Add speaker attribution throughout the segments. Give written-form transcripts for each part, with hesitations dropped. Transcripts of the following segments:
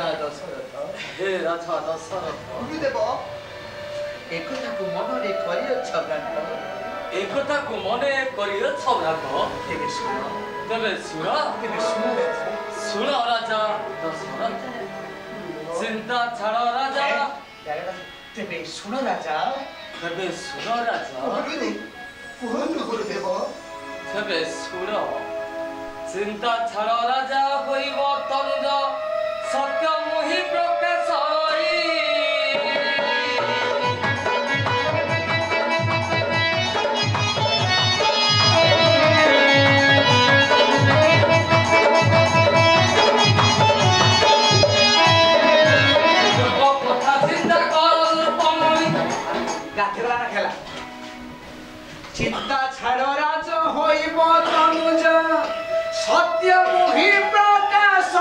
Speaker 1: हे राजा दशरथ
Speaker 2: गुरुदेव एकथा को मनरे करियछ भ्रात
Speaker 1: एकता को मने करियछ भ्रात
Speaker 2: तेबे सुन
Speaker 1: सुन राजा दशरथ चिंता छाड़ राजा
Speaker 2: तेबे सुन राजा गुरुदेव
Speaker 1: तेबे सुन चिंता छाड़ राजा होइब तनुज सत्य मोहि प्रकाश
Speaker 2: चिंता छाड़ राजा होइब तनुज सत्य मोहि प्रकाश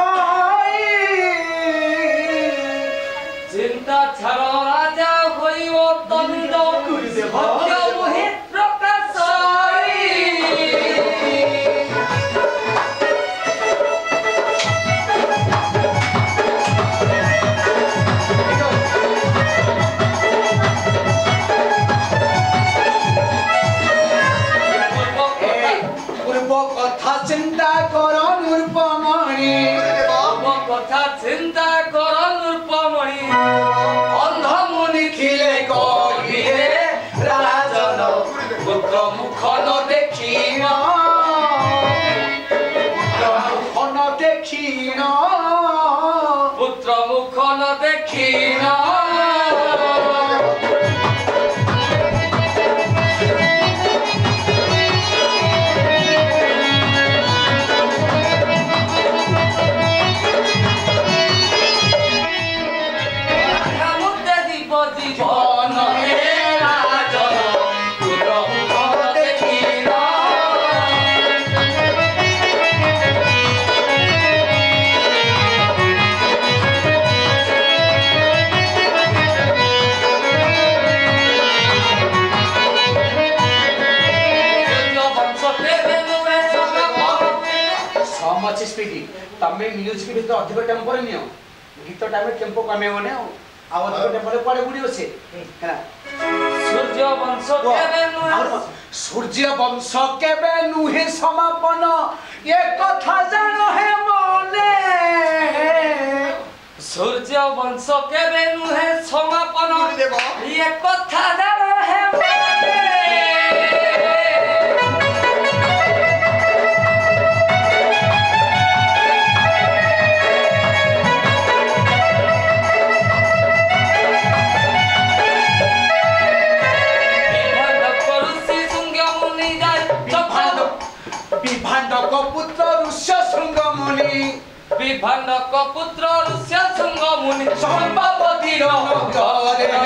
Speaker 1: चिंता छाड़ राजा होइब तनुज सत्य मोहि प्रकाश
Speaker 2: चिंता कर नृपमणि
Speaker 1: कथा चिंता कर नृपमणि
Speaker 2: अंध मुनि खिले कहिए राजन पुत्र मुख न देखिन
Speaker 1: पुत्र मुख न देखिन
Speaker 2: तमें म्यूजिक भी तो अधिक टेम्पो रे नियो गीत टाइम टेम्पो कमे होने आ अधिक टेम्पो रे पड़े गुडी होसे हैना सूर्य वंश केबे नुहे समापन ये कथा जान हे मने
Speaker 1: सूर्य वंश केबे नुहे समापन
Speaker 2: गुरुदेव
Speaker 1: ये कथा जान हे मने
Speaker 2: विभांडक पुत्र ऋष्य शृंग मुनि संपावती नगरे